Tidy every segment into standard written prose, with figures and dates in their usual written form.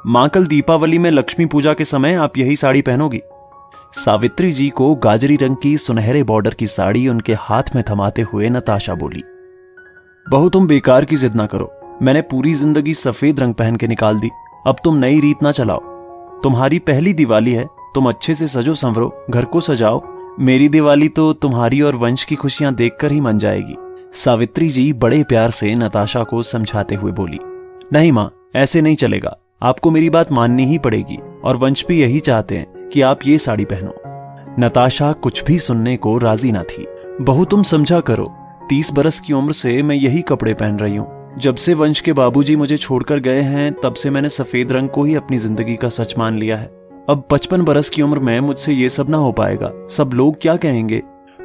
माँ कल दीपावली में लक्ष्मी पूजा के समय आप यही साड़ी पहनोगी। सावित्री जी को गाजरी रंग की सुनहरे बॉर्डर की साड़ी उनके हाथ में थमाते हुए नताशा बोली। बहू तुम बेकार की जिद ना करो, मैंने पूरी जिंदगी सफेद रंग पहन के निकाल दी, अब तुम नई रीत ना चलाओ। तुम्हारी पहली दिवाली है, तुम अच्छे से सजो संवरो, घर को सजाओ। मेरी दिवाली तो तुम्हारी और वंश की खुशियां देखकर ही मन जाएगी। सावित्री जी बड़े प्यार से नताशा को समझाते हुए बोली। नहीं माँ, ऐसे नहीं चलेगा, आपको मेरी बात माननी ही पड़ेगी और वंश भी यही चाहते हैं कि आप ये साड़ी पहनो। नताशा कुछ भी सुनने को राजी ना थी। बहू तुम समझा करो, 30 बरस की उम्र से मैं यही कपड़े पहन रही हूँ। जब से वंश के बाबूजी मुझे छोड़कर गए हैं तब से मैंने सफेद रंग को ही अपनी जिंदगी का सच मान लिया है। अब 55 बरस की उम्र में मुझसे ये सब ना हो पाएगा। सब लोग क्या कहेंगे।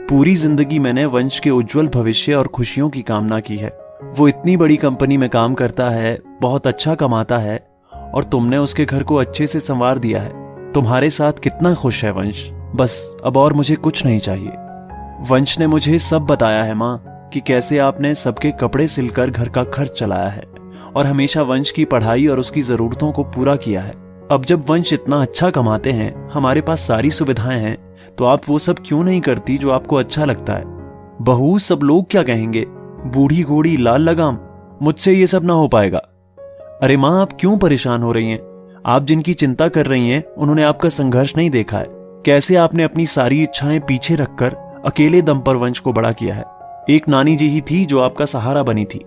पूरी जिंदगी मैंने वंश के उज्जवल भविष्य और खुशियों की कामना की है। वो इतनी बड़ी कंपनी में काम करता है, बहुत अच्छा कमाता है और तुमने उसके घर को अच्छे से संवार दिया है। तुम्हारे साथ कितना खुश है वंश, बस अब और मुझे कुछ नहीं चाहिए। वंश ने मुझे सब बताया है माँ कि कैसे आपने सबके कपड़े सिलकर घर का खर्च चलाया है और हमेशा वंश की पढ़ाई और उसकी जरूरतों को पूरा किया है। अब जब वंश इतना अच्छा कमाते हैं, हमारे पास सारी सुविधाएं हैं, तो आप वो सब क्यों नहीं करती जो आपको अच्छा लगता है। बहू सब लोग क्या कहेंगे, बूढ़ी घोड़ी लाल लगाम, मुझसे ये सब ना हो पाएगा। अरे माँ, आप क्यों परेशान हो रही हैं? आप जिनकी चिंता कर रही हैं उन्होंने आपका संघर्ष नहीं देखा है। कैसे आपने अपनी सारी इच्छाएं पीछे रखकर अकेले दम पर वंश को बड़ा किया है। एक नानी जी ही थी जो आपका सहारा बनी थी।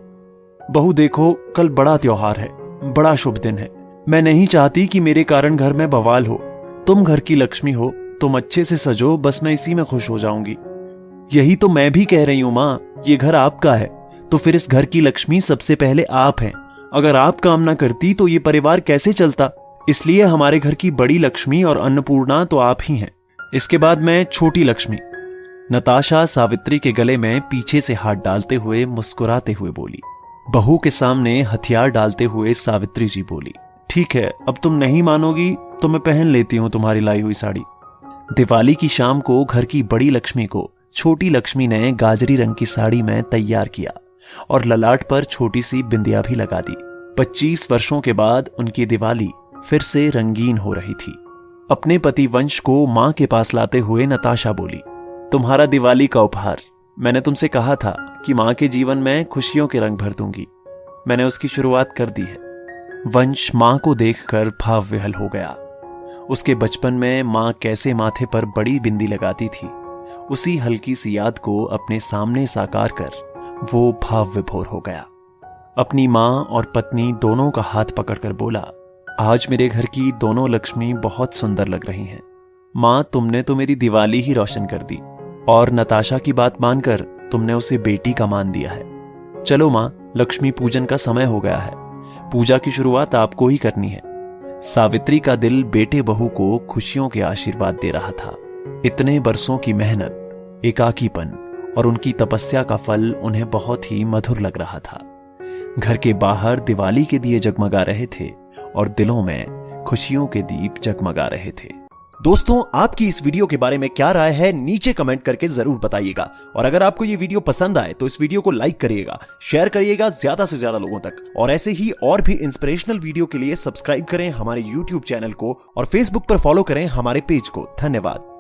बहू देखो, कल बड़ा त्योहार है, बड़ा शुभ दिन है। मैं नहीं चाहती कि मेरे कारण घर में बवाल हो। तुम घर की लक्ष्मी हो, तुम अच्छे से सजो, बस मैं इसी में खुश हो जाऊंगी। यही तो मैं भी कह रही हूं माँ, ये घर आपका है तो फिर इस घर की लक्ष्मी सबसे पहले आप हैं। अगर आप काम ना करती तो ये परिवार कैसे चलता। इसलिए हमारे घर की बड़ी लक्ष्मी और अन्नपूर्णा तो आप ही हैं। इसके बाद मैं छोटी लक्ष्मी। नताशा सावित्री के गले में पीछे से हाथ डालते हुए मुस्कुराते हुए बोली। बहू के सामने हथियार डालते हुए सावित्री जी बोली, ठीक है, अब तुम नहीं मानोगी तो मैं पहन लेती हूं तुम्हारी लाई हुई साड़ी। दिवाली की शाम को घर की बड़ी लक्ष्मी को छोटी लक्ष्मी ने गाजरी रंग की साड़ी में तैयार किया और ललाट पर छोटी सी बिंदिया भी लगा दी। 25 वर्षों के बाद उनकी दिवाली फिर से रंगीन हो रही थी। अपने पति वंश को मां के पास लाते हुए नताशा बोली, तुम्हारा दिवाली का उपहार। मैंने तुमसे कहा था कि मां के जीवन में खुशियों के रंग भर दूंगी। मैंने उसकी शुरुआत कर दी है। वंश मां को देखकर भाव विहल हो गया। उसके बचपन में मां कैसे माथे पर बड़ी बिंदी लगाती थी, उसी हल्की सी याद को अपने सामने साकार कर वो भाव विभोर हो गया। अपनी मां और पत्नी दोनों का हाथ पकड़कर बोला, आज मेरे घर की दोनों लक्ष्मी बहुत सुंदर लग रही हैं। मां, तुमने तो मेरी दिवाली ही रोशन कर दी और नताशा की बात मानकर तुमने उसे बेटी का मान दिया है। चलो मां, लक्ष्मी पूजन का समय हो गया है। पूजा की शुरुआत आपको ही करनी है। सावित्री का दिल बेटे बहू को खुशियों के आशीर्वाद दे रहा था। इतने बरसों की मेहनत, एकाकीपन और उनकी तपस्या का फल उन्हें बहुत ही मधुर लग रहा था। घर के बाहर दिवाली के दिए जगमगा रहे थे और दिलों में खुशियों के दीप जगमगा रहे थे। दोस्तों, आपकी इस वीडियो के बारे में क्या राय है नीचे कमेंट करके जरूर बताइएगा। और अगर आपको ये वीडियो पसंद आए तो इस वीडियो को लाइक करिएगा, शेयर करिएगा ज्यादा से ज्यादा लोगों तक। और ऐसे ही और भी इंस्पिरेशनल वीडियो के लिए सब्सक्राइब करें हमारे YouTube चैनल को और Facebook पर फॉलो करें हमारे पेज को। धन्यवाद।